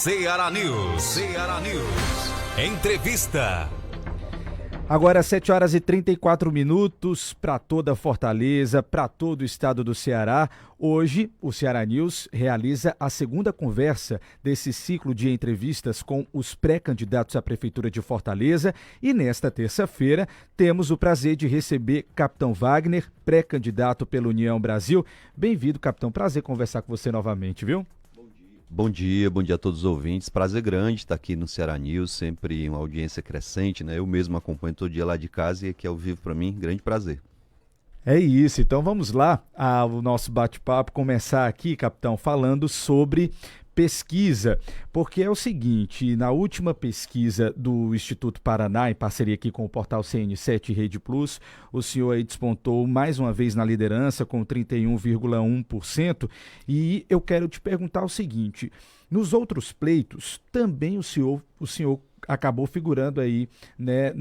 Ceará News. Ceará News. Entrevista. Agora 7 horas e 34 minutos para toda Fortaleza, para todo o estado do Ceará. Hoje, o Ceará News realiza a segunda conversa desse ciclo de entrevistas com os pré-candidatos à Prefeitura de Fortaleza. E nesta terça-feira, temos o prazer de receber Capitão Wagner, pré-candidato pela União Brasil. Bem-vindo, Capitão. Prazer conversar com você novamente, viu? Bom dia a todos os ouvintes. Prazer grande estar aqui no Ceará News, sempre uma audiência crescente, né? Eu mesmo acompanho todo dia lá de casa e aqui ao vivo para mim, grande prazer. É isso, então vamos lá ao nosso bate-papo, começar aqui, capitão, falando sobre pesquisa, porque é o seguinte, na última pesquisa do Instituto Paraná, em parceria aqui com o portal CN7 e Rede Plus, o senhor aí despontou mais uma vez na liderança com 31,1%, e eu quero te perguntar o seguinte, nos outros pleitos, também o senhor acabou figurando aí, né,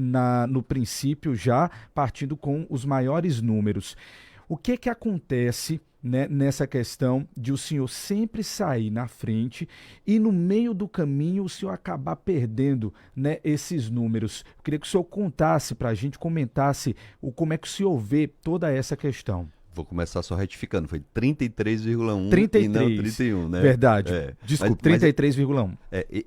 no princípio já partindo com os maiores números. O que acontece, né, nessa questão de o senhor sempre sair na frente e no meio do caminho o senhor acabar perdendo, né, esses números? Eu queria que o senhor contasse para a gente, comentasse como é que o senhor vê toda essa questão. Vou começar só retificando, foi 33,1 33, e não 31, né? Verdade, desculpa, 33,1.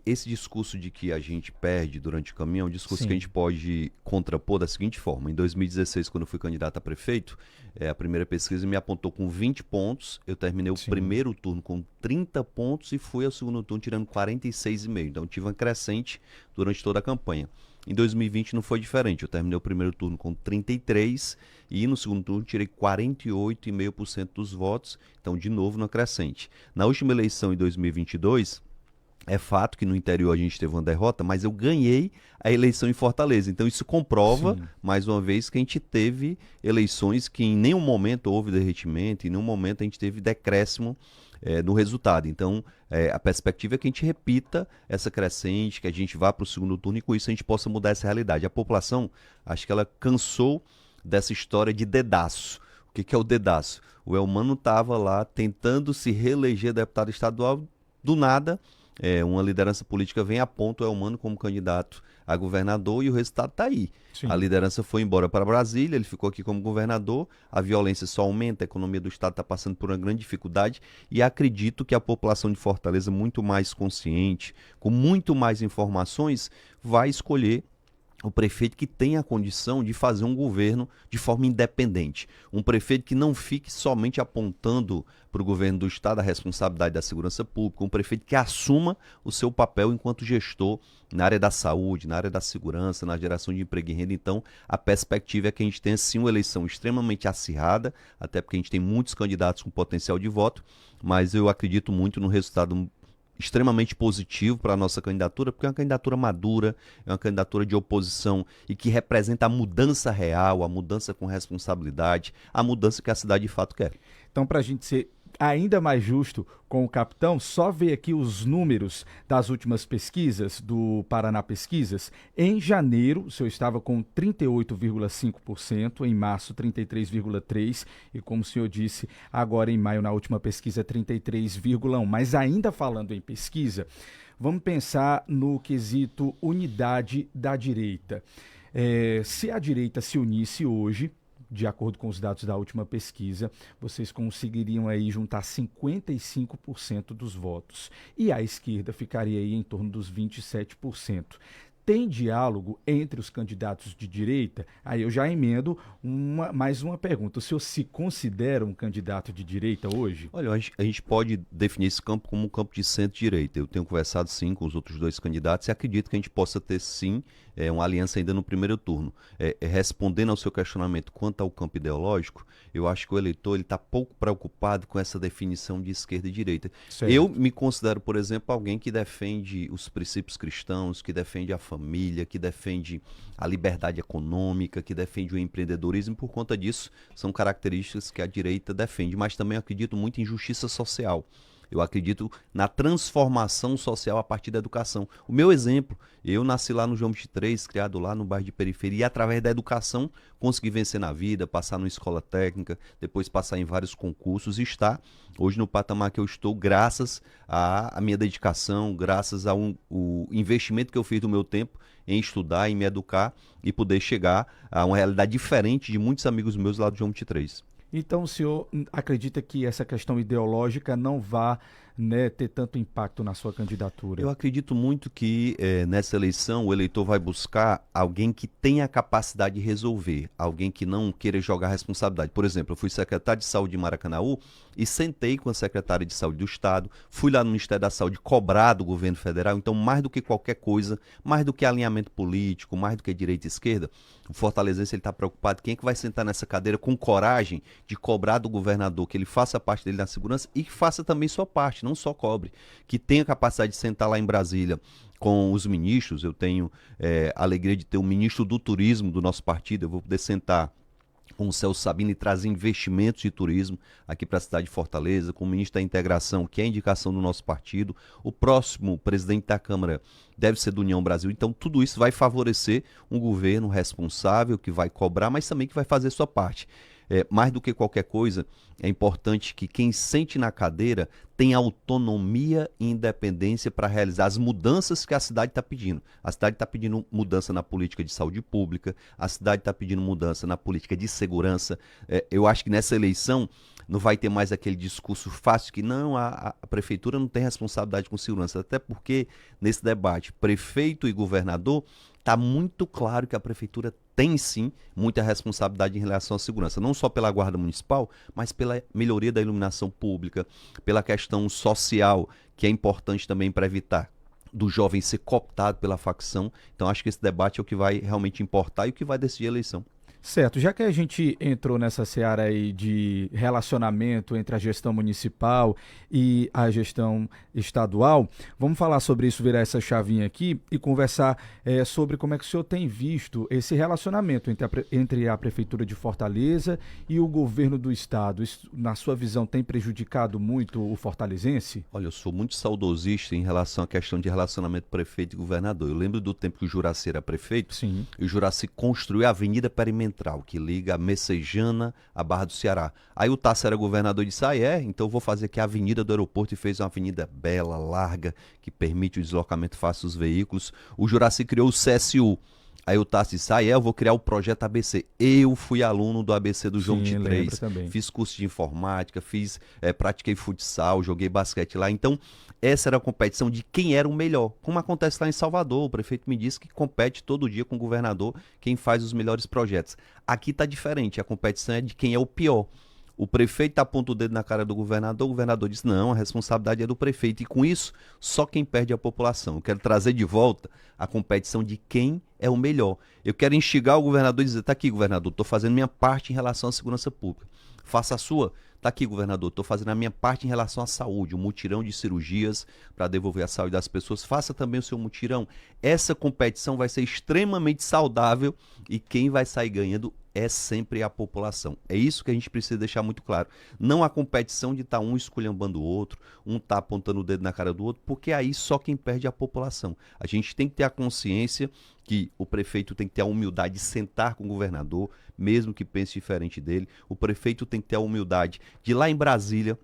Esse discurso de que a gente perde durante o caminho é um discurso Sim. que a gente pode contrapor da seguinte forma. Em 2016, quando eu fui candidato a prefeito, a primeira pesquisa me apontou com 20 pontos, eu terminei o primeiro turno com 30 pontos e fui ao segundo turno tirando 46,5. Então tive uma crescente durante toda a campanha. Em 2020 não foi diferente, eu terminei o primeiro turno com 33 e no segundo turno tirei 48,5% dos votos, então de novo na crescente. Na última eleição em 2022, é fato que no interior a gente teve uma derrota, mas eu ganhei a eleição em Fortaleza, então isso comprova, mais uma vez, que a gente teve eleições que em nenhum momento houve derretimento, em nenhum momento a gente teve decréscimo no resultado. Então, a perspectiva é que a gente repita essa crescente, que a gente vá para o segundo turno e com isso a gente possa mudar essa realidade. A população, acho que ela cansou dessa história de dedaço. O que é o dedaço? O Elmano estava lá tentando se reeleger deputado estadual, do nada, uma liderança política vem e aponta o Elmano como candidato a governador e o resultado está aí. Sim. A liderança foi embora para Brasília, ele ficou aqui como governador, a violência só aumenta, a economia do estado está passando por uma grande dificuldade e acredito que a população de Fortaleza, muito mais consciente, com muito mais informações, vai escolher o prefeito que tem a condição de fazer um governo de forma independente. Um prefeito que não fique somente apontando para o governo do estado a responsabilidade da segurança pública, um prefeito que assuma o seu papel enquanto gestor na área da saúde, na área da segurança, na geração de emprego e renda. Então, a perspectiva é que a gente tenha sim uma eleição extremamente acirrada, até porque a gente tem muitos candidatos com potencial de voto, mas eu acredito muito no resultado extremamente positivo para a nossa candidatura, porque é uma candidatura madura, é uma candidatura de oposição e que representa a mudança real, a mudança com responsabilidade, a mudança que a cidade de fato quer. Então, para a gente ser ainda mais justo com o capitão, só ver aqui os números das últimas pesquisas, do Paraná Pesquisas. Em janeiro, o senhor estava com 38,5%, em março 33,3%, e como o senhor disse, agora em maio, na última pesquisa, 33,1%. Mas ainda falando em pesquisa, vamos pensar no quesito unidade da direita. Se a direita se unisse hoje, de acordo com os dados da última pesquisa, vocês conseguiriam aí juntar 55% dos votos. E a esquerda ficaria aí em torno dos 27%. Tem diálogo entre os candidatos de direita? Aí eu já emendo mais uma pergunta. O senhor se considera um candidato de direita hoje? Olha, a gente pode definir esse campo como um campo de centro-direita. Eu tenho conversado sim com os outros dois candidatos e acredito que a gente possa ter sim uma aliança ainda no primeiro turno. Respondendo ao seu questionamento quanto ao campo ideológico, eu acho que o eleitor está pouco preocupado com essa definição de esquerda e direita. Certo. Eu me considero, por exemplo, alguém que defende os princípios cristãos, que defende a família, que defende a liberdade econômica, que defende o empreendedorismo. Por conta disso, são características que a direita defende, mas também acredito muito em justiça social. Eu acredito na transformação social a partir da educação. O meu exemplo, eu nasci lá no João 23, criado lá no bairro de periferia, e através da educação consegui vencer na vida, passar numa escola técnica, depois passar em vários concursos e estar hoje no patamar que eu estou, graças à minha dedicação, graças ao investimento que eu fiz do meu tempo em estudar, em me educar e poder chegar a uma realidade diferente de muitos amigos meus lá do João 23. Então o senhor acredita que essa questão ideológica não vá, né, ter tanto impacto na sua candidatura? Eu acredito muito que nessa eleição o eleitor vai buscar alguém que tenha a capacidade de resolver, alguém que não queira jogar responsabilidade. Por exemplo, eu fui secretário de Saúde de Maracanaú e sentei com a secretária de Saúde do Estado, fui lá no Ministério da Saúde cobrar do governo federal. Então, mais do que qualquer coisa, mais do que alinhamento político, mais do que direita e esquerda, o fortalezense está preocupado quem é que vai sentar nessa cadeira com coragem de cobrar do governador que ele faça parte dele na segurança e que faça também sua parte, não só cobre, que tenha capacidade de sentar lá em Brasília com os ministros. Eu tenho a alegria de ter o ministro do turismo do nosso partido, eu vou poder sentar com o Celso Sabino e trazer investimentos de turismo aqui para a cidade de Fortaleza, com o ministro da Integração, que é a indicação do nosso partido. O próximo presidente da Câmara deve ser do União Brasil. Então, tudo isso vai favorecer um governo responsável, que vai cobrar, mas também que vai fazer sua parte. Mais do que qualquer coisa, é importante que quem sente na cadeira tenha autonomia e independência para realizar as mudanças que a cidade está pedindo. A cidade está pedindo mudança na política de saúde pública, a cidade está pedindo mudança na política de segurança. Eu acho que nessa eleição não vai ter mais aquele discurso fácil que não, a prefeitura não tem responsabilidade com segurança, até porque nesse debate prefeito e governador está muito claro que a prefeitura tem sim muita responsabilidade em relação à segurança, não só pela guarda municipal, mas pela melhoria da iluminação pública, pela questão social, que é importante também para evitar do jovem ser cooptado pela facção. Então acho que esse debate é o que vai realmente importar e o que vai decidir a eleição. Certo, já que a gente entrou nessa seara aí de relacionamento entre a gestão municipal e a gestão estadual, vamos falar sobre isso, virar essa chavinha aqui e conversar sobre como é que o senhor tem visto esse relacionamento entre a Prefeitura de Fortaleza e o governo do estado. Isso, na sua visão, tem prejudicado muito o fortalezense? Olha, eu sou muito saudosista em relação à questão de relacionamento prefeito e governador. Eu lembro do tempo que o Juracy era prefeito. Sim. E o Juracy construiu a Avenida Perimetral, que liga a Messejana à Barra do Ceará. Aí o Tasso era governador e disse, então eu vou fazer aqui a Avenida do Aeroporto, e fez uma avenida bela, larga, que permite o deslocamento fácil dos veículos. O Juracy criou o CSU. Aí o Tasso disse, eu vou criar o projeto ABC. Eu fui aluno do ABC do João 23, fiz curso de informática, pratiquei futsal, joguei basquete lá. Então, essa era a competição de quem era o melhor. Como acontece lá em Salvador, o prefeito me disse que compete todo dia com o governador quem faz os melhores projetos. Aqui está diferente, a competição é de quem é o pior. O prefeito aponta o dedo na cara do governador, o governador diz, não, a responsabilidade é do prefeito. E com isso, só quem perde é a população. Eu quero trazer de volta a competição de quem é o melhor. Eu quero instigar o governador e dizer, está aqui, governador, estou fazendo minha parte em relação à segurança pública. Faça a sua. Está aqui, governador, estou fazendo a minha parte em relação à saúde, um mutirão de cirurgias para devolver a saúde das pessoas. Faça também o seu mutirão. Essa competição vai ser extremamente saudável e quem vai sair ganhando é sempre a população. É isso que a gente precisa deixar muito claro. Não a competição de estar um esculhambando o outro, um tá apontando o dedo na cara do outro, porque aí só quem perde é a população. A gente tem que ter a consciência que o prefeito tem que ter a humildade de sentar com o governador, mesmo que pense diferente dele. O prefeito tem que ter a humildade de ir lá em Brasília,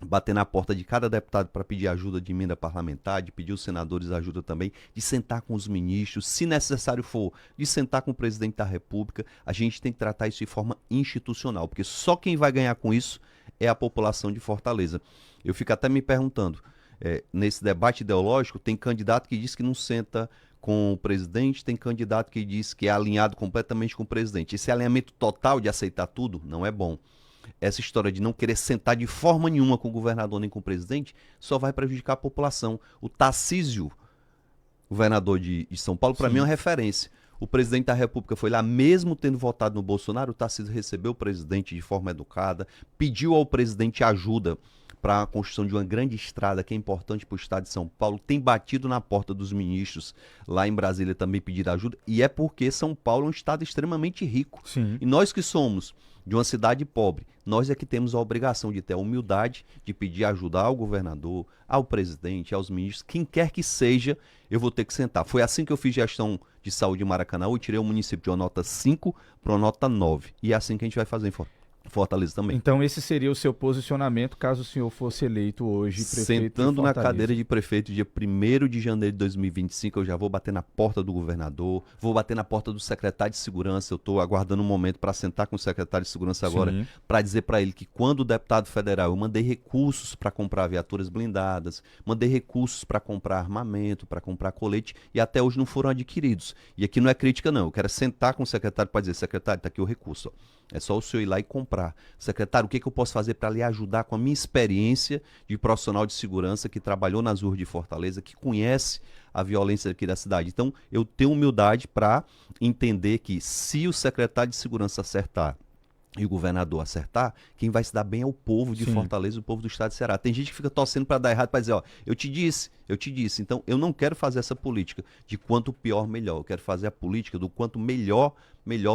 bater na porta de cada deputado para pedir ajuda de emenda parlamentar, de pedir os senadores ajuda também, de sentar com os ministros, se necessário for, de sentar com o presidente da República. A gente tem que tratar isso de forma institucional, porque só quem vai ganhar com isso é a população de Fortaleza. Eu fico até me perguntando, nesse debate ideológico, tem candidato que diz que não senta com o presidente, tem candidato que diz que é alinhado completamente com o presidente. Esse alinhamento total de aceitar tudo não é bom. Essa história de não querer sentar de forma nenhuma com o governador nem com o presidente só vai prejudicar a população. O Tarcísio, governador de São Paulo, para mim é uma referência. O presidente da República foi lá, mesmo tendo votado no Bolsonaro, o Tarcísio recebeu o presidente de forma educada, pediu ao presidente ajuda para a construção de uma grande estrada que é importante para o estado de São Paulo, tem batido na porta dos ministros lá em Brasília também pedir ajuda, e é porque São Paulo é um estado extremamente rico. Sim. E nós que somos de uma cidade pobre. Nós é que temos a obrigação de ter a humildade de pedir ajuda ao governador, ao presidente, aos ministros, quem quer que seja, eu vou ter que sentar. Foi assim que eu fiz gestão de saúde em Maracanã, eu tirei o município de uma nota 5 para uma nota 9. E é assim que a gente vai fazer em Fortaleza também. Então esse seria o seu posicionamento caso o senhor fosse eleito hoje prefeito Sentando de na Fortaleza. cadeira de prefeito dia 1º de janeiro de 2025, eu já vou bater na porta do governador, vou bater na porta do secretário de segurança. Eu estou aguardando um momento para sentar com o secretário de segurança agora, para dizer para ele que quando o deputado federal, eu mandei recursos para comprar viaturas blindadas, mandei recursos para comprar armamento, para comprar colete, e até hoje não foram adquiridos. E aqui não é crítica não, eu quero sentar com o secretário para dizer: secretário, está aqui o recurso, ó. É só o senhor ir lá e comprar. Secretário, o que eu posso fazer para lhe ajudar com a minha experiência de profissional de segurança que trabalhou nas ruas de Fortaleza, que conhece a violência aqui da cidade? Então, eu tenho humildade para entender que se o secretário de segurança acertar e o governador acertar, quem vai se dar bem é o povo de Fortaleza, o povo do estado de Ceará. Tem gente que fica torcendo para dar errado, para dizer: ó, eu te disse. Então, eu não quero fazer essa política de quanto pior, melhor. Eu quero fazer a política do quanto melhor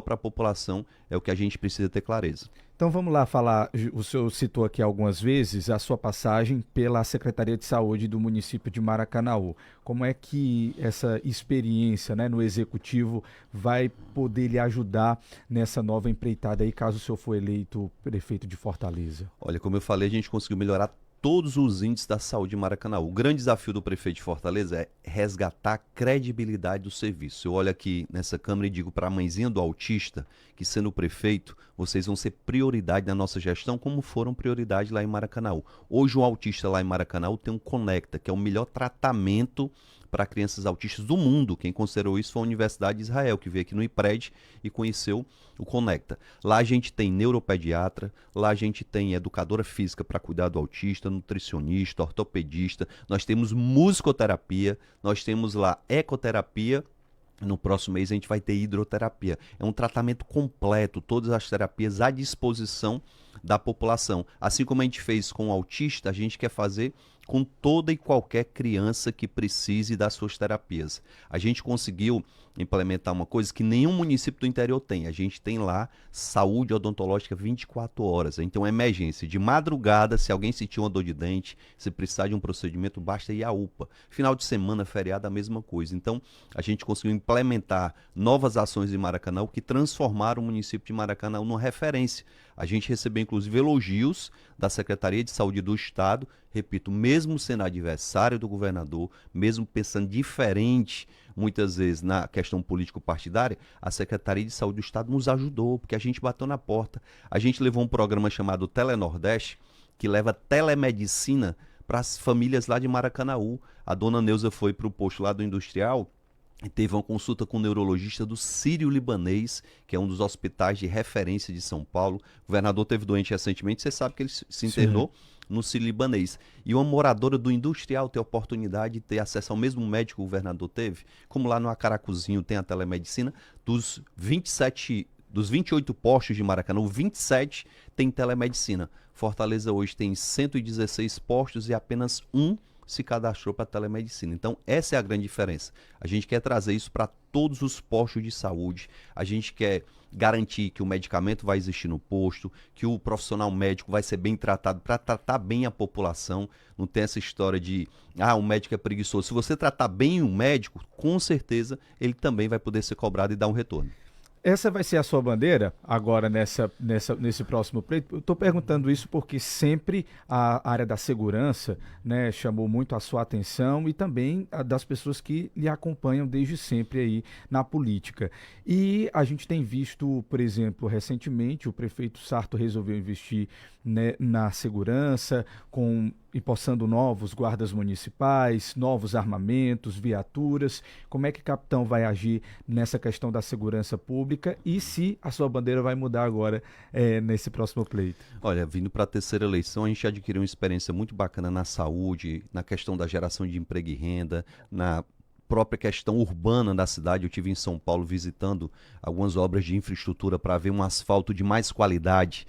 para a população. É o que a gente precisa ter clareza. Então vamos lá falar, o senhor citou aqui algumas vezes a sua passagem pela Secretaria de Saúde do município de Maracanaú. Como é que essa experiência, né, no Executivo vai poder lhe ajudar nessa nova empreitada aí, caso o senhor for eleito prefeito de Fortaleza? Olha, como eu falei, a gente conseguiu melhorar todos os índices da saúde em Maracanã. O grande desafio do prefeito de Fortaleza é resgatar a credibilidade do serviço. Eu olho aqui nessa câmera e digo para a mãezinha do autista que, sendo prefeito, vocês vão ser prioridade na nossa gestão, como foram prioridade lá em Maracanã. Hoje o autista lá em Maracanã tem um Conecta, que é o melhor tratamento para crianças autistas do mundo. Quem considerou isso foi a Universidade de Israel, que veio aqui no IPRED e conheceu o Conecta. Lá a gente tem neuropediatra, lá a gente tem educadora física para cuidar do autista, nutricionista, ortopedista, nós temos musicoterapia, nós temos lá ecoterapia. No próximo mês a gente vai ter hidroterapia. É um tratamento completo, todas as terapias à disposição da população. Assim como a gente fez com o autista, a gente quer fazer com toda e qualquer criança que precise das suas terapias. A gente conseguiu implementar uma coisa que nenhum município do interior tem. A gente tem lá saúde odontológica 24 horas. Então, é emergência. De madrugada, se alguém sentir uma dor de dente, se precisar de um procedimento, basta ir à UPA. Final de semana, feriado, a mesma coisa. Então, a gente conseguiu implementar novas ações em Maracanã que transformaram o município de Maracanã numa referência. A gente recebeu, inclusive, elogios da Secretaria de Saúde do Estado, repito, mesmo sendo adversário do governador, mesmo pensando diferente, muitas vezes, na questão político-partidária, a Secretaria de Saúde do Estado nos ajudou, porque a gente bateu na porta. A gente levou um programa chamado Telenordeste, que leva telemedicina para as famílias lá de Maracanaú. A dona Neuza foi para o posto lá do Industrial e teve uma consulta com o neurologista do Sírio-Libanês, que é um dos hospitais de referência de São Paulo. O governador teve doente recentemente, você sabe que ele se internou no Sírio-Libanês. E uma moradora do Industrial ter a oportunidade de ter acesso ao mesmo médico que o governador teve, como lá no Acaracuzinho tem a telemedicina, dos 28 postos de Maracanã, 27 tem telemedicina. Fortaleza hoje tem 116 postos e apenas um se cadastrou para telemedicina. Então, essa é a grande diferença. A gente quer trazer isso para todos os postos de saúde, a gente quer garantir que o medicamento vai existir no posto, que o profissional médico vai ser bem tratado para tratar bem a população. Não tem essa história de, o médico é preguiçoso. Se você tratar bem o médico, com certeza ele também vai poder ser cobrado e dar um retorno. Essa vai ser a sua bandeira agora nesse próximo pleito? Eu estou perguntando isso porque sempre a área da segurança, né, chamou muito a sua atenção e também a das pessoas que lhe acompanham desde sempre aí na política. E a gente tem visto, por exemplo, recentemente o prefeito Sarto resolveu investir, né, na segurança, empossando novos guardas municipais, novos armamentos, viaturas. Como é que o capitão vai agir nessa questão da segurança pública e se a sua bandeira vai mudar agora nesse próximo pleito? Olha, vindo para a terceira eleição, a gente adquiriu uma experiência muito bacana na saúde, na questão da geração de emprego e renda, na própria questão urbana da cidade. Eu estive em São Paulo visitando algumas obras de infraestrutura para ver um asfalto de mais qualidade,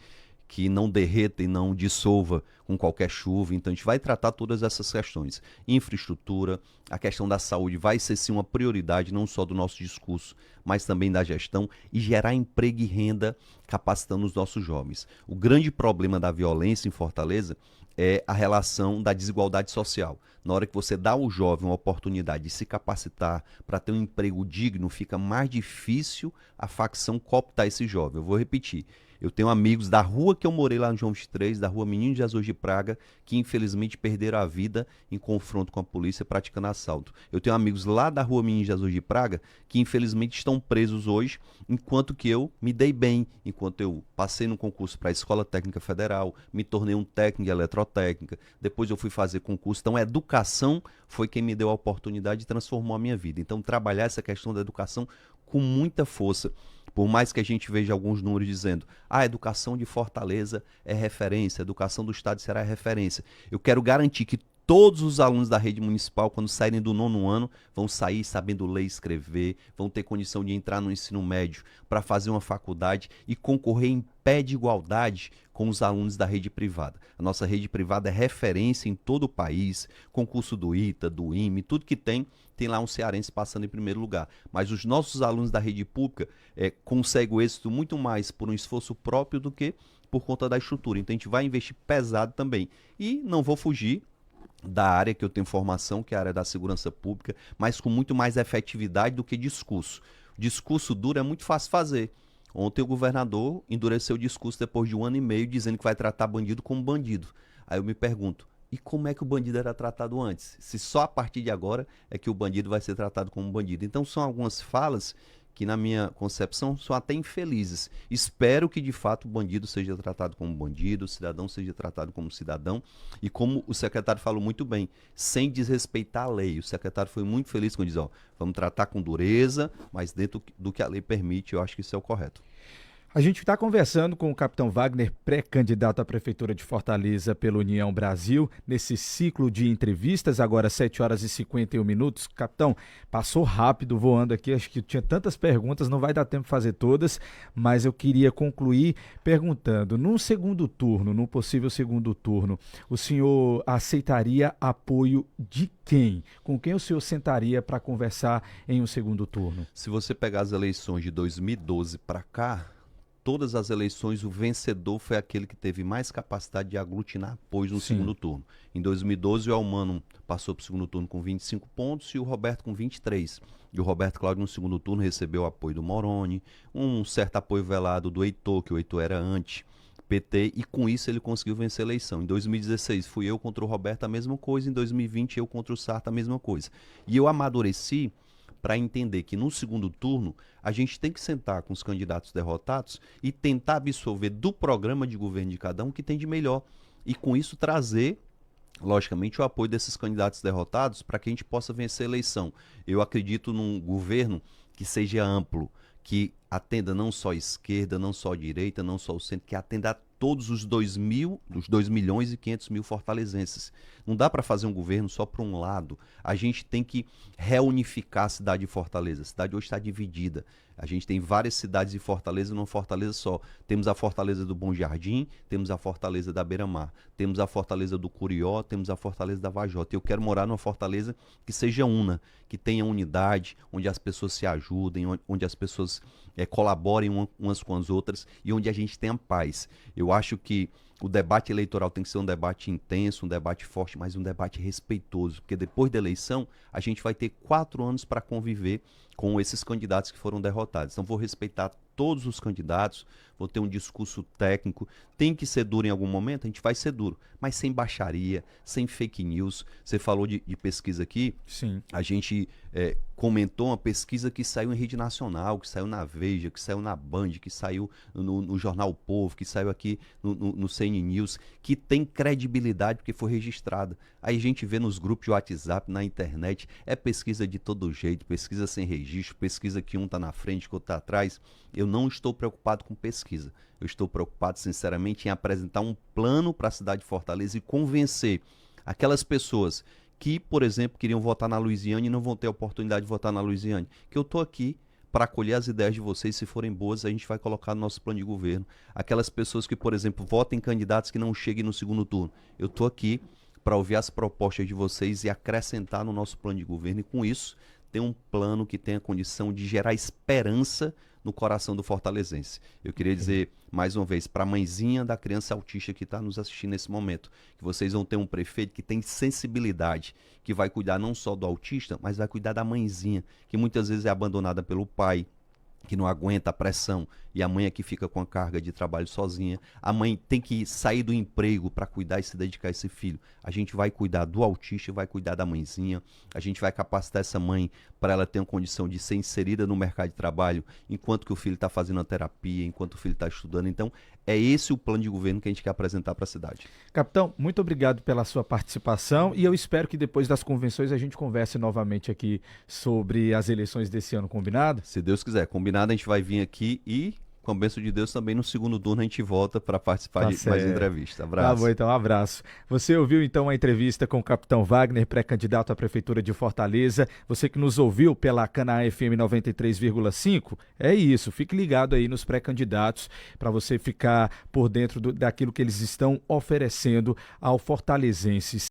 que não derreta e não dissolva com qualquer chuva. Então a gente vai tratar todas essas questões. Infraestrutura, a questão da saúde vai ser sim uma prioridade, não só do nosso discurso, mas também da gestão, e gerar emprego e renda capacitando os nossos jovens. O grande problema da violência em Fortaleza é a relação da desigualdade social. Na hora que você dá ao jovem uma oportunidade de se capacitar para ter um emprego digno, fica mais difícil a facção cooptar esse jovem. Eu vou repetir. Eu tenho amigos da rua que eu morei lá no João 23, da rua Menino Jesus de Praga, que infelizmente perderam a vida em confronto com a polícia praticando assalto. Eu tenho amigos lá da rua Menino Jesus de Praga que infelizmente estão presos hoje, enquanto que eu me dei bem, enquanto eu passei no concurso para a Escola Técnica Federal, me tornei um técnico de eletrotécnica, depois eu fui fazer concurso. Então a educação foi quem me deu a oportunidade e transformou a minha vida. Então trabalhar essa questão da educação com muita força. Por mais que a gente veja alguns números dizendo a educação de Fortaleza é referência, a educação do Estado será referência. Eu quero garantir que todos os alunos da rede municipal, quando saírem do 9º ano, vão sair sabendo ler e escrever, vão ter condição de entrar no ensino médio para fazer uma faculdade e concorrer em pé de igualdade com os alunos da rede privada. A nossa rede privada é referência em todo o país, concurso do ITA, do IME, tudo que tem lá um cearense passando em primeiro lugar. Mas os nossos alunos da rede pública conseguem o êxito muito mais por um esforço próprio do que por conta da estrutura. Então a gente vai investir pesado também. E não vou fugir da área que eu tenho formação, que é a área da segurança pública, mas com muito mais efetividade do que discurso. Discurso duro é muito fácil fazer. Ontem o governador endureceu o discurso depois de 1 ano e meio, dizendo que vai tratar bandido como bandido. Aí eu me pergunto, e como é que o bandido era tratado antes? Se só a partir de agora é que o bandido vai ser tratado como bandido. Então são algumas falas que, na minha concepção, são até infelizes. Espero que, de fato, o bandido seja tratado como bandido, o cidadão seja tratado como cidadão. E como o secretário falou muito bem, sem desrespeitar a lei. O secretário foi muito feliz quando diz, vamos tratar com dureza, mas dentro do que a lei permite. Eu acho que isso é o correto. A gente está conversando com o capitão Wagner, pré-candidato à Prefeitura de Fortaleza pela União Brasil, nesse ciclo de entrevistas, agora 7h51. Capitão, passou rápido voando aqui, acho que tinha tantas perguntas, não vai dar tempo de fazer todas, mas eu queria concluir perguntando, num possível segundo turno, o senhor aceitaria apoio de quem? Com quem o senhor sentaria para conversar em um segundo turno? Se você pegar as eleições de 2012 para cá, todas as eleições, o vencedor foi aquele que teve mais capacidade de aglutinar apoios no segundo turno. Em 2012, o Elmano passou para o segundo turno com 25 pontos e o Roberto com 23. E o Roberto Cláudio, no segundo turno, recebeu o apoio do Moroni, um certo apoio velado do Heitor, que o Heitor era anti-PT, e com isso ele conseguiu vencer a eleição. Em 2016, fui eu contra o Roberto, a mesma coisa. Em 2020, eu contra o Sarta, a mesma coisa. E eu amadureci para entender que no segundo turno a gente tem que sentar com os candidatos derrotados e tentar absorver do programa de governo de cada um o que tem de melhor. E com isso trazer, logicamente, o apoio desses candidatos derrotados para que a gente possa vencer a eleição. Eu acredito num governo que seja amplo, que atenda não só a esquerda, não só a direita, não só o centro, que atenda a todos os 2.500.000 fortalezenses. Não dá para fazer um governo só para um lado. A gente tem que reunificar a cidade de Fortaleza. A cidade hoje está dividida. A gente tem várias cidades de Fortaleza, não Fortaleza só. Temos a Fortaleza do Bom Jardim, temos a Fortaleza da Beira-Mar, temos a Fortaleza do Curió, temos a Fortaleza da Vajota. Eu quero morar numa Fortaleza que seja una, que tenha unidade, onde as pessoas se ajudem, onde as pessoas colaborem umas com as outras e onde a gente tenha paz. Eu acho que o debate eleitoral tem que ser um debate intenso, um debate forte, mas um debate respeitoso, porque depois da eleição a gente vai ter 4 anos para conviver com esses candidatos que foram derrotados. Então vou respeitar todos os candidatos, vou ter um discurso técnico. Tem que ser duro em algum momento? A gente vai ser duro, mas sem baixaria, sem fake news. Você falou de pesquisa aqui. Sim. A gente comentou uma pesquisa que saiu em rede nacional, que saiu na Veja, que saiu na Band, que saiu no Jornal o Povo, que saiu aqui no CN News, que tem credibilidade porque foi registrada. Aí a gente vê nos grupos de WhatsApp, na internet, é pesquisa de todo jeito, pesquisa sem registro, pesquisa que um está na frente, que o outro está atrás. Eu não estou preocupado com pesquisa. Eu estou preocupado, sinceramente, em apresentar um plano para a cidade de Fortaleza e convencer aquelas pessoas que, por exemplo, queriam votar na Luiziane e não vão ter a oportunidade de votar na Luiziane, que eu estou aqui para acolher as ideias de vocês. Se forem boas, a gente vai colocar no nosso plano de governo. Aquelas pessoas que, por exemplo, votem em candidatos que não cheguem no segundo turno. Eu estou aqui para ouvir as propostas de vocês e acrescentar no nosso plano de governo. E com isso, ter um plano que tenha condição de gerar esperança no coração do fortalezense. Eu queria dizer, mais uma vez, para a mãezinha da criança autista que está nos assistindo nesse momento, que vocês vão ter um prefeito que tem sensibilidade, que vai cuidar não só do autista, mas vai cuidar da mãezinha, que muitas vezes é abandonada pelo pai, que não aguenta a pressão, e a mãe é que fica com a carga de trabalho sozinha. A mãe tem que sair do emprego para cuidar e se dedicar a esse filho. A gente vai cuidar do autista, vai cuidar da mãezinha, a gente vai capacitar essa mãe para ela ter uma condição de ser inserida no mercado de trabalho, enquanto que o filho está fazendo a terapia, enquanto o filho está estudando. Então, é esse o plano de governo que a gente quer apresentar para a cidade. Capitão, muito obrigado pela sua participação e eu espero que depois das convenções a gente converse novamente aqui sobre as eleições desse ano, combinado? Se Deus quiser, combinado, a gente vai vir aqui e, com a bênção de Deus, também no segundo turno a gente volta para participar de mais entrevista. Abraço. Tá bom, então, um abraço. Você ouviu então a entrevista com o Capitão Wagner, pré-candidato à Prefeitura de Fortaleza. Você que nos ouviu pela Canaã FM 93,5, é isso. Fique ligado aí nos pré-candidatos para você ficar por dentro daquilo que eles estão oferecendo ao fortalezenses.